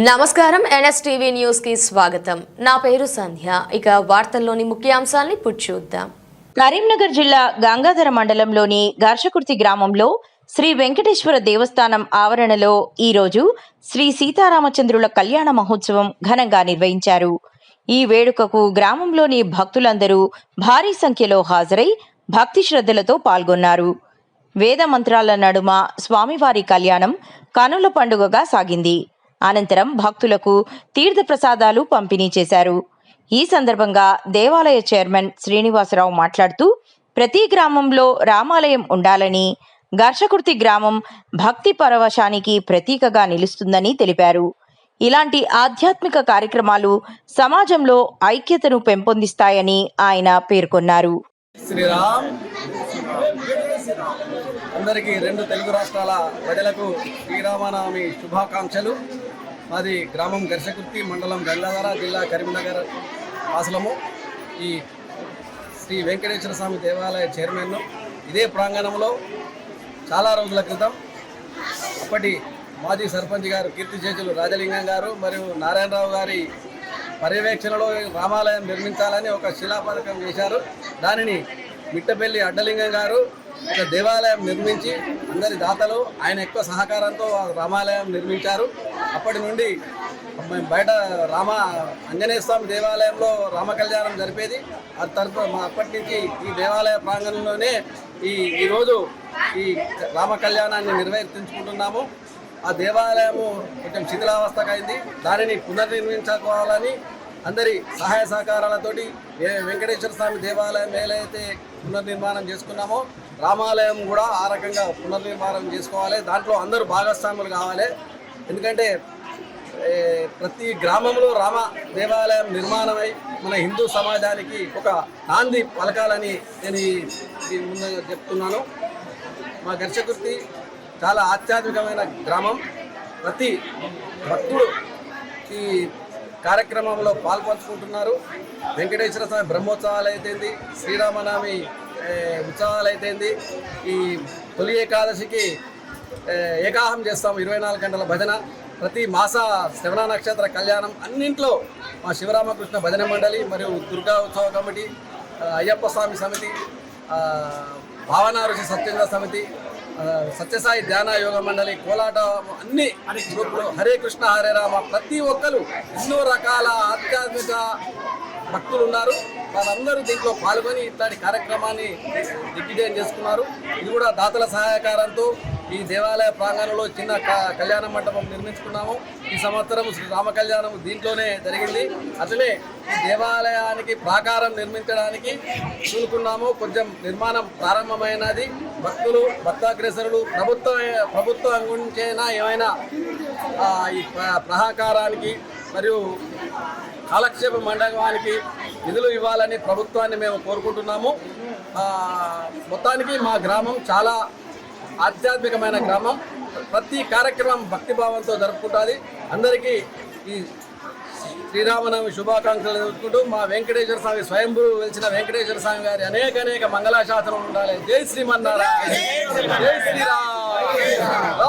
నమస్కారం NSTV news కి స్వాగతం. నా పేరు సంధ్య. ఇక వార్తల్లోని ముఖ్యాంశాలను చూద్దాం. కరీంనగర్ జిల్లా గంగాధర మండలంలోని ఘర్షకుర్తి గ్రామంలో శ్రీ వెంకటేశ్వర దేవస్థానం ఆవరణలో ఈరోజు శ్రీ సీతారామచంద్రుల కళ్యాణ మహోత్సవం ఘనంగా నిర్వహించారు. ఈ వేడుకకు గ్రామంలోని భక్తులందరూ భారీ సంఖ్యలో హాజరై భక్తి శ్రద్ధలతో పాల్గొన్నారు. వేద మంత్రాల నడుమ స్వామివారి కళ్యాణం కనుల పండుగగా సాగింది. అనంతరం భక్తులకు తీర్థ ప్రసాదాలు పంపిణీ చేశారు. ఈ సందర్భంగా దేవాలయ చైర్మన్ శ్రీనివాసరావు మాట్లాడుతూ ప్రతి గ్రామంలో రామాలయం ఉండాలని, ఘర్షకుర్తి గ్రామం భక్తి పరవశానికి ప్రతీకగా నిలుస్తుందని తెలిపారు. ఇలాంటి ఆధ్యాత్మిక కార్యక్రమాలు సమాజంలో ఐక్యతను పెంపొందిస్తాయని ఆయన పేర్కొన్నారు. శ్రీరామ్ అందరికీ రెండు తెలుగు రాష్ట్రాల ప్రజలకు శ్రీరామనవమి శుభాకాంక్షలు. మాది గ్రామం ఘర్షకుర్తి, మండలం గంగాధర, జిల్లా కరీంనగర్ వాసులము. ఈ శ్రీ వెంకటేశ్వర స్వామి దేవాలయ చైర్మన్ ఇదే ప్రాంగణంలో చాలా రోజుల క్రితం అప్పటి మాజీ సర్పంచ్ గారు కీర్తిశేషులు రాజలింగం గారు మరియు నారాయణరావు గారి పర్యవేక్షణలో రామాలయం నిర్మించాలని ఒక శిలాపథకం చేశారు. దానిని మిట్టపల్లి అడ్డలింగం గారు ఒక దేవాలయం నిర్మించి అందరి దాతలు ఆయన ఎక్కువ సహకారంతో రామాలయం నిర్మించారు. అప్పటి నుండి బయట ఆంజనేయ స్వామి దేవాలయంలో రామ కళ్యాణం జరిపేది. ఆ తరఫున అప్పటి నుంచి ఈ దేవాలయ ప్రాంగణంలోనే ఈరోజు ఈ రామ కళ్యాణాన్ని నిర్వర్తించుకుంటున్నాము. ఆ దేవాలయము కొంచెం శిథిలావస్థకు అయింది. దానిని పునర్నిర్మించుకోవాలని అందరి సహాయ సహకారాలతోటి వెంకటేశ్వర స్వామి దేవాలయం ఏదైతే పునర్నిర్మాణం చేసుకున్నామో రామాలయం కూడా ఆ రకంగా పునర్నిర్మాణం చేసుకోవాలి. దాంట్లో అందరూ భాగస్వాములు కావాలి. ఎందుకంటే ప్రతి గ్రామంలో రామ దేవాలయం నిర్మాణమై మన హిందూ సమాజానికి ఒక నాంది పలకాలని నేను ముందుగా చెప్తున్నాను. మా ఘర్షకుర్తి చాలా ఆధ్యాత్మికమైన గ్రామం. ప్రతి భక్తుడు ఈ కార్యక్రమంలో పాల్పంచుకుంటున్నారు. వెంకటేశ్వర స్వామి బ్రహ్మోత్సవాలు అయితేంది, శ్రీరామనవమి ఉత్సవాలు అయితేంది, ఈ తొలి ఏకాదశికి ఏకాహం చేస్తాము 24 గంటల భజన. ప్రతి మాస శ్రవణ నక్షత్ర కళ్యాణం అన్నింట్లో మా శివరామకృష్ణ భజన మండలి మరియు దుర్గా ఉత్సవ కమిటీ, అయ్యప్ప స్వామి సమితి, భావన ఋషి సత్యేంద్ర సమితి, సత్యసాయి ధ్యాన యోగ మండలి, కోలాట అన్ని గ్రూపులు, హరే కృష్ణ హరే రామ, ప్రతి ఒక్కరు ఎన్నో రకాల ఆధ్యాత్మిక భక్తులు ఉన్నారు. వాళ్ళందరూ దీంట్లో పాల్గొని ఇట్లాంటి కార్యక్రమాన్ని దిగ్విజయం చేసుకున్నారు. ఇది కూడా దాతల సహాయకారంతో ఈ దేవాలయ ప్రాంగణంలో చిన్న కళ్యాణ మండపం నిర్మించుకున్నాము. ఈ సంవత్సరం శ్రీ రామ కళ్యాణం దీంట్లోనే జరిగింది. అట్లనే ఈ దేవాలయానికి ప్రాకారం నిర్మించడానికి చూసుకున్నాము. కొంచెం నిర్మాణం ప్రారంభమైనది. భక్తులు, భక్తాగ్రేసరులు, ప్రభుత్వం గురించైనా ఏమైనా ఈ ప్రాకారానికి మరియు కాలక్షేప మండపానికి నిధులు ఇవ్వాలని ప్రభుత్వాన్ని మేము కోరుకుంటున్నాము. మొత్తానికి మా గ్రామం చాలా ఆధ్యాత్మికమైన గ్రామం. ప్రతి కార్యక్రమం భక్తిభావంతో జరుపుకుంటుంది. అందరికీ ఈ శ్రీరామనవమి శుభాకాంక్షలు తెలుపుకుంటూ మా వెంకటేశ్వర స్వామి స్వయంభూ వెలిసిన వెంకటేశ్వర స్వామి గారి అనేక మంగళాశాసనం ఉండాలి. జై శ్రీమన్నారాయణ, జై శ్రీరామ్.